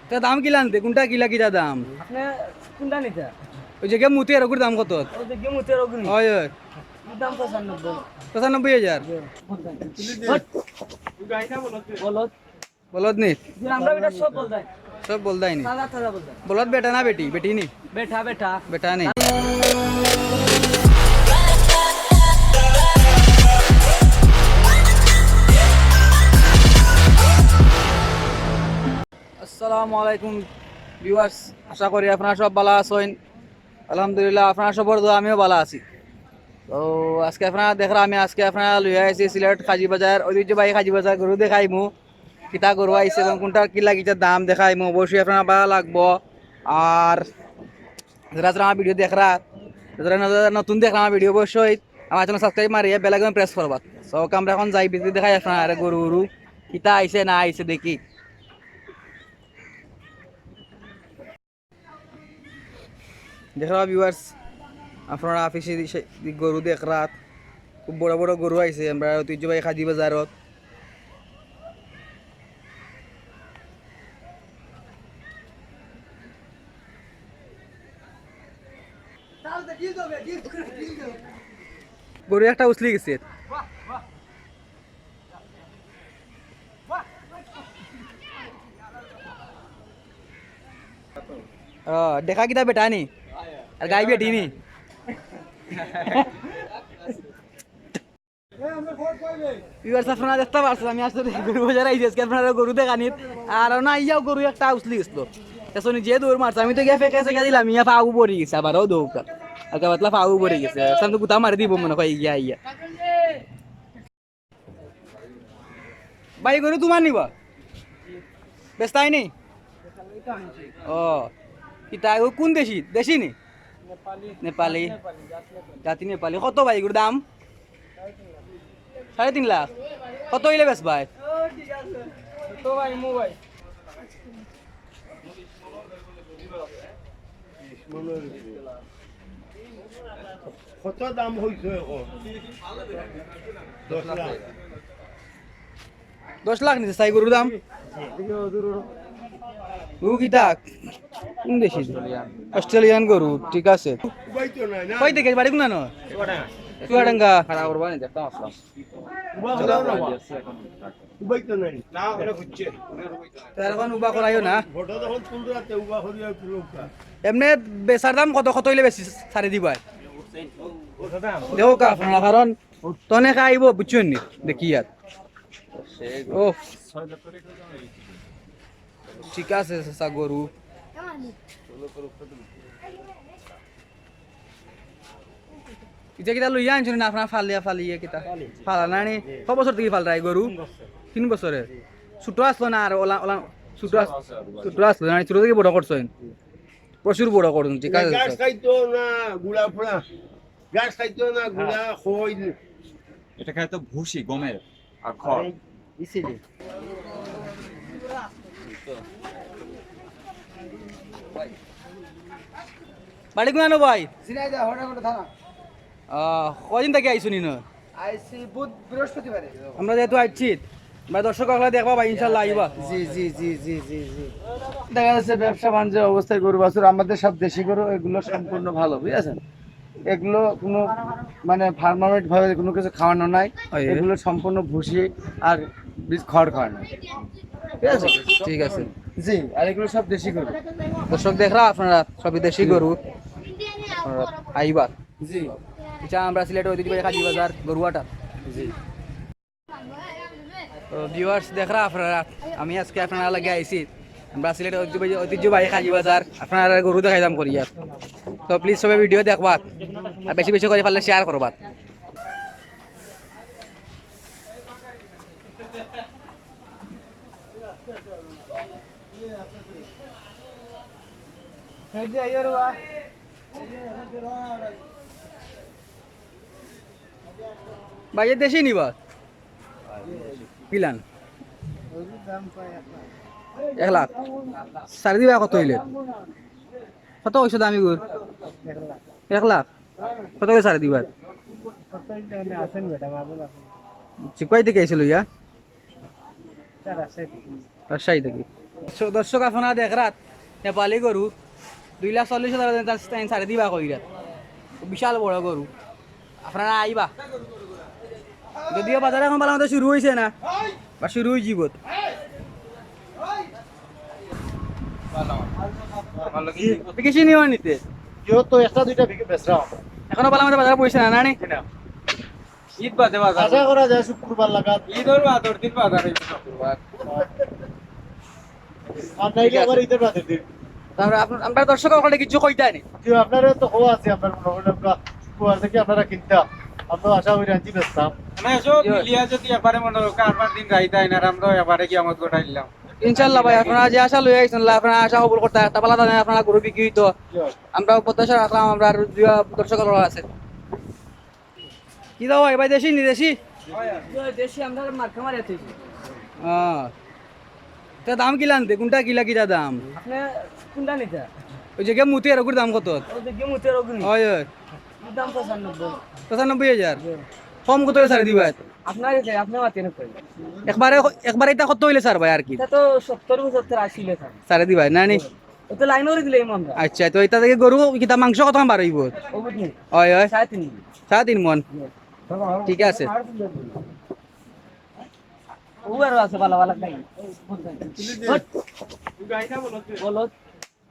তা দাম কিলা আনতে কোনটা কিলা কিটা দাম আপনি কোনটা নিতে ওই যে মুতি আর ওগুর দাম কত ওই যে গেমুতের অগ্নি হয় হয় দাম 95 95,000 বলত বলদ নি যে আমরা এটা সব বলতাই সব বলদাই নি তাজা তাজা বলতাই বলদ বেটা না বেটি বেটি নি বেটা বেটা বেটা নেই আসসালামু আলাইকুম ভিউয়ার্স, আশা করি আপনারা সব ভালো আছেন। আলহামদুলিল্লাহ আপনারা সবার দোয়া আমিও ভালো আছি। তো আজকে আপনারা দেখরা আমি আজকে আপনারা লইয়া আইছি সিলেট কাজী বাজার ঐতিহ্যবাহী কাজী বাজার গরু দেখাইমু কিতা গরু আইছে এবং কোনটার কি লাগিছে দাম দেখাইমু। অবশ্যই আপনারা ভালো লাগবো। আর যারা যারা আমার ভিডিও দেখরা যারা নতুন দেখরা আমার ভিডিও অবশ্যই আমার চ্যানেল সাবস্ক্রাইব মারিয়ে বেল আইকন প্রেস করবা। সো আমরা এখন যাই বিক্রি দেখাই আপনারা গরু গরু কিতা আইছে না আইছে দেখি। দেখরা ভিউয়ার্স আপনারা অফিসে গরু দেখরা খুব বড় বড় গরু আইছে আমরা ঐতিহ্যবাহী কাজী বাজারত। গরু একটা উছলি গেছে দেখা কিতা বেটা নি আর গাই বেটি নি আপনারা দেখতে পারছেন আমি আসলে গরু বাজার আইছি আজকে আপনারা গরু দেখানি আর না ইয়াও গরু একটা উছলি গেছিল এসনি যে দৌড় মারছে আমি তো গিয়ে ফেঁকে ফেঁকে দিলাম ইয়া ফাউ পড়ে গেছে আবারও দৌড় আগে বাতলা ফাউ পড়ে গেছে সামনে গুতা মারি দিব মনে হয় ইয়া ইয়া ভাই গরু তোমার নিবা বেস্তাই নি ও কিতা কোন দেশি দেশি নি নেপালি জাতি নেপালি কত ভাই এগুলোর দাম 3.5 লাখ কত হইলে বেশ ভাই তো ভাই মোবাইল কত দাম হইছে এখন 10 লাখ 10 লাখ নিছে সাই গরুর দাম গরু কিতা কোন দেশি অস্ট্রেলিয়ান গরু ঠিক আছে উবাইতো নাই না কই থেকে বাড়ি কোনা ন চুয়াডাঙ্গা উবাইতো নাই না ওটা হচ্ছে তার এখন উবা করাইও না ফটো তখন তুলতে রাতে উবা করিয়া তুলুকা এমনি বেচার দাম কত কত হইলে বেশি ছাড়ি দিবা দেখো কা আপনারা কারণ তনে খাইব বুঝছেন নি দেখি আর ও ঠিক আছে সা গরু ইটা কিটা লইয়া আনছেন না আপনার ফালিয়ে কিটা ফালা নানি ক বছর থেকে ফাল রায় গরু 3 বছরে ছোট আসলো না আর ওলা ওলা ছোট আসলো না ছোট থেকে বড় করছেন প্রচুর বড় করুন ঠিক আছে গাছ খাইতো না গুড়া ফোড়া গাছ খাইতো না গুড়া খই এটা খায় তো ভুসি গমের আর খড় ইসিলি বাড়ি কোনা ভাই সিনাই দা হড়াগড় থানা কদিন থেকে আইসুন না আইসি বুধ বৃহস্পতিবারে আমরা যেহেতু আইছি আমরা দর্শক আপনারা দেখবা ভাই ইনশাল্লাহ আইবা জি জি জি জি জি জি দেখা যাচ্ছে ব্যবসা বাণিজ্যের অবস্থায় গরু বাছুর আমাদের সব দেশি গরু এগুলো সম্পূর্ণ ভালো বুঝেছেন এগুলো কোনো মানে ফার্মামেট ভাবে কোনো কিছু খাওয়ানো নাই এগুলো সম্পূর্ণ ভুসি আর বীজ খড় খাওয়ানো ঠিক আছে ঠিক আছে জি আর এগুলো সব দেশি গরু দর্শক দেখরা আপনারা সবই দেশি গরু আপনারা আইবা জি এটা আমরা সিলেট ঐতিহ্যবাহী কাজী বাজার গরুয়াটা জি তো ভিউয়ার্স দেখরা আপনারা আমি আজকে আপনারা লাগে আইছি আমরা সিলেট ঐতিহ্যবাহী কাজী বাজার আপনারা গরু দেখাইলাম করিয়া তো প্লিজ সবাই ভিডিও দেখবা আর বেশি বেশি করে পারলে শেয়ার করবা ভাই দেশি নিবা পিলান 1 লাখ সাড়ে দিবা কত হইলে কত হয়েছে দামি গুড় 1 লাখ কত করে সাড়ে দিবা চিপাই থেকে আইছিল ইয়া রাজশাহী থেকে দর্শক আপনারা দেখরাত নেপালি গরু 2,40,000 সাড়ে দিবা কইরা বিশাল বড় গরু আপনারা আইবা যদিও বাজার এখন ভালো মতো শুরু হয়েছে না বা শুরু হয়ে জীবত বেশি নিও নিতে কেউ তো একটা দুইটা বিকে বেচরা এখনো ভালো মতো বাজার পয়সা না নানি ঈদ বাদে বাজার আশা করা যায় শুক্রবার লাগাত ঈদের বাদর দিন বাজার হইবে শুক্রবার আর নাইলে আবার ঈদের বাদের দিন আমরা আমরা দর্শক ওখানে কিছু কইতা নি কেউ আপনারা তো হওয়া আছে আপনার মনে হলে আমরা শুক্রবার থেকে আপনারা কিনতাম আমরা আশা করি আনছি বেচতাম মানে সব মিলিয়া যদি এবারে মনে হোক কারবার দিন রাইতা আইনার আমরা এবারে কি আমত গোটাইলাম ইনশাআল্লাহ ভাই আপনারা যে আশা লই আইছেন আপনারা আশা কবুল করতে একটা পালা দানে আপনারা গরু বিক্রি হইতো আমরা প্রত্যাশা রাখলাম আমরা আর দর্শক আছে কি দাও ভাই দেশি নি দেশি দেশি আমরা মার্কা মারি আছে তা দাম কি লানতে কোনটা কিলা কিটা দাম আপনি কোনটা নিতে ওই যে মুতি আর দাম কত ও দেখি মুতের অগ্নি হয় হয় দাম 95 95,000 কম কত ছাড়ে দিবা আপনার আপনি মাতি না কই একবারে এটা কত হইলে স্যার ভাই আর কি এটা তো 70 70 80 লেখা ছাড়ে দিবা না নি ও তো লাইন করে দিলে আমরা আচ্ছা তো এটা থেকে গরু কিতা মাংস কত বার হইব ও বুঝনি হয় হয় 3.5 3.5 মন ঠিক আছে ও আর আছে ভালো ভালো গাই বলো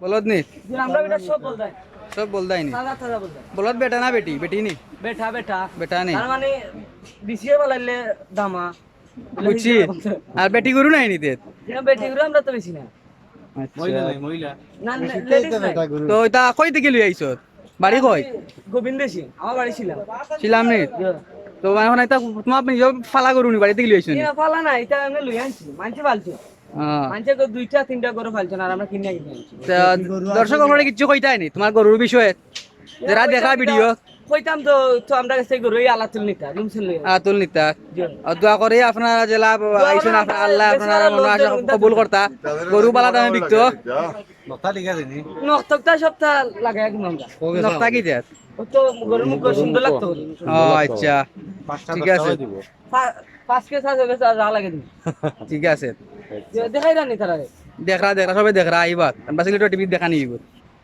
বলদ নি যে আমরা এটা সব বলতাই সব বলদাই নি সাদা সাদা বলতাই বলদ বেটা না বেটি বেটি নি বেটা বেটা বেটা নি তার মানে বিসিয়ে বলাইলে দামা বুঝছি আর বেটি গরু নাই নিতে যে বেটি গুলো আমরা তো বেশি না মহিলা না লেডিস নাই তো এটা কই থেকে লই আইছো বাড়ি কই গোবিন্দ সিং আমার বাড়ি ছিলাম ছিলাম নি তো এখন এটা তোমার নিজে ফালা গরু নি বাড়ি থেকে লই আইছো নি এটা ফালা না এটা আমি লই আনছি মানছি ফালছি মানছে দুইটা তিনটা করে ফালছে না আর আমরা কিনে কিনে আনছি দর্শক আপনারা কিছু কইতাই নি তোমার গরুর বিষয়ে যারা দেখা ভিডিও কইতাম তো তো আমরা কাছে গরুই আলাতুল নিতা রুমসেল লই আতুল নিতা আর দোয়া করে আপনারা জেলা আইছেন আল্লাহ আপনারা মনে আশা কবুল করতা গরু বালা দামে বিকতো নক্তকটা সপ্তাহ লাগাই একদম আমরা নক্তা কি দেয় ও তো গরুর মুখ সুন্দর লাগতো ও আচ্ছা ঠিক আছে 5 কে 7 হবে যা লাগে দিন ঠিক আছে দেখাই রানি তারা দেখরা সবাই দেখরা আইবা আমরা সিলেট টিভি দেখা নিব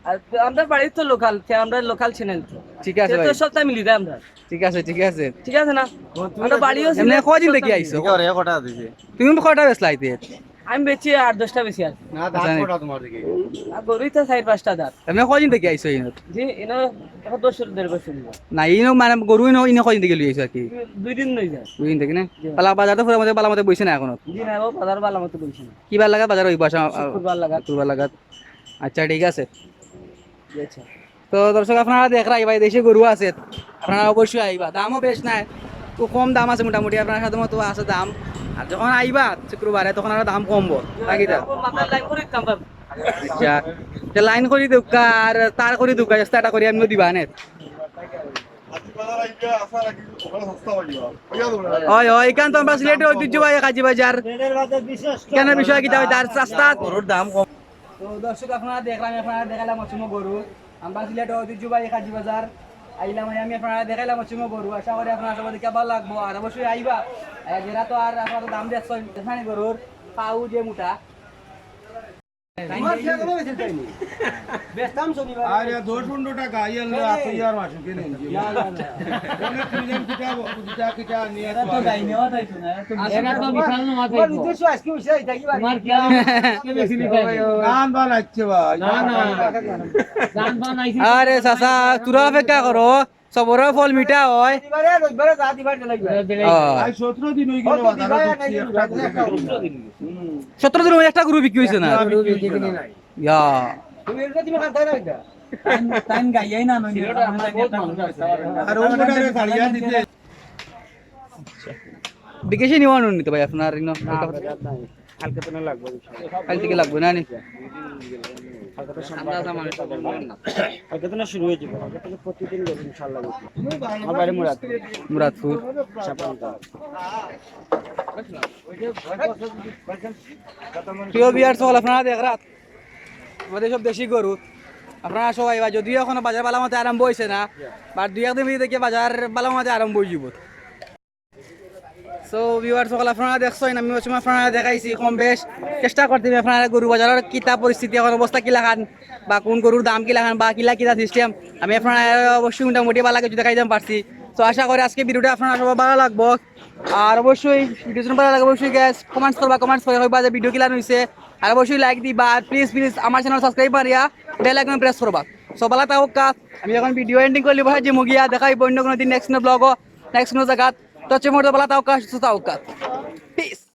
আর আমরা বাড়ি তো লোকাল আমরা লোকাল চ্যানেল তো ঠিক আছে তো সপ্তাহ মিলি দেয় আমরা ঠিক আছে ঠিক আছে ঠিক আছে না আমরা বাড়িও এমনি কয়দিন দেখি আইছো তুমি কয়টা বেচলাইতে আমি বেচি 8-10টা বেশি আর না দাঁত কটা তোমার দিকে আর গরুই তো 4-5টা দাঁত এমনি কয়দিন দেখি আইছো ইনত জি এনে এখন 10 বছর না ইনো মানে গরু ইনো কয়দিন দেখি লই আইছো আর কি 2 দিন নই যায় দুদিন দেখি না পালা বাজার তো পুরো মধ্যে পালা মধ্যে বইছে না এখনো জি না ও বাজার বালা মতো বলছি না কি বার লাগা বাজার ওই বাসা শুক্রবার লাগা শুক্রবার লাগা আচ্ছা ঠিক আছে আচ্ছা তো দর্শক আপনারা দেখরা আইবা দেশে গরু আছে আপনারা অবশ্যই আইবা দামও বেশ নাই তো কম দাম আছে মোটামুটি আপনার সাথে মতো আছে দাম আর যখন আইবা শুক্রবারে তখন আর দাম কমবো নাকি তা মাথার লাইন করে কাম পাব আচ্ছা যে লাইন করে দুকা আর তার করে দুকা চেষ্টাটা করি আমি দিবা নে হয় হয় এখান তো আমরা সিলেটের ঐতিহ্যবাহী কাজী বাজার কেন বিষয় কি তার রাস্তা গরুর দাম কম তো দর্শক আপনারা দেখলাম আপনারা দেখালাম অসীম গরু আমরা সিলেটের ঐতিহ্যবাহী কাজী বাজার আইলাম আমি আপনারা দেখাইলাম অসীম গরু আশা করি আপনারা সবাই দেখে ভালো লাগবো আর অবশ্যই আইবা যেটা তো আর আপনারা দাম দেখছেন দেখানি গরুর পাউ যে মোটা বেস্তাম শনিবার আরে 10-15 টাকা আইয়ালে আপনি আর মাসু কিনে অনেক মিলিয়ন কিটা কিটা নিয়ে তো গাই নেওয়া তাইতো না এরা তো বিশাল না মাথায় তো নিতেছো আজকে হইছে এটা কি তোমার কি কে বেশি নিতে গান বানাচ্ছে ভাই না না গান বানাইছি আরে চাচা তোরা অপেক্ষা করো সবর ফল মিঠা হয় রবিবারে যা দিবার লাগবে আই 17 দিন হই গেল বাজারে 17 দিন একটা গরু বিক্রি হয়েছে না ইয়া তুমি এর তুমি খান তাই না এটা টাইম গাইয়াই না নই আমরা বহুত মানুষ আছে আর ওটারে ছাড়িয়া দিতে বিকেশে নিওয়ানো নিতে ভাই আপনার ইনো কালকে তো না লাগবে কাল থেকে লাগবে না নি কালকে তো না শুরু হয়ে যাবে কালকে থেকে প্রতিদিন যাবে ইনশাআল্লাহ আমার বাড়ি মুরাদপুর প্রিয় ভিউয়ার্স হল আপনারা দেখ রাত আমাদের সব দেশি গরু আপনারা সবাই বা যদিও এখনো বাজার বালামতে আরম্ভ হয়েছে না বা দুই একদিন দেখে বাজার বালামতে আরম্ভ হয়ে যাব সো ভিউয়ার্স সকল আপনারা দেখছেন আমি ওই সময় আপনারা দেখাইছি কম বেশ চেষ্টা করতে আপনারা গরু বাজারের কিতা পরিস্থিতি এখন অবস্থা কিলা খান বা কোন গরুর দাম কিলা খান বা কিলা কিলা সিস্টেম আমি আপনারা অবশ্যই মোটামুটি ভালো কিছু দেখাই দিতে পারছি। তো আশা করি আজকে ভিডিওটা আপনারা সবার ভালো লাগবো আর অবশ্যই ভিডিও ভালো লাগে অবশ্যই গ্যাস কমেন্টস করে হইবা যে ভিডিও কিলা হয়েছে আর অবশ্যই লাইক দিবা আর প্লিজ আমার চ্যানেল সাবস্ক্রাইব মারিয়া বেল আইকন প্রেস করবা। সো ভালো থাকুক আমি এখন ভিডিও এন্ডিং করলি ভাই যে মুগিয়া দেখাই অন্য কোনো দিন নেক্সট ব্লগও নেক্সট কোনো জায়গা তো হচ্ছে মোট ভালো থাকুক সুস্থ থাকুক।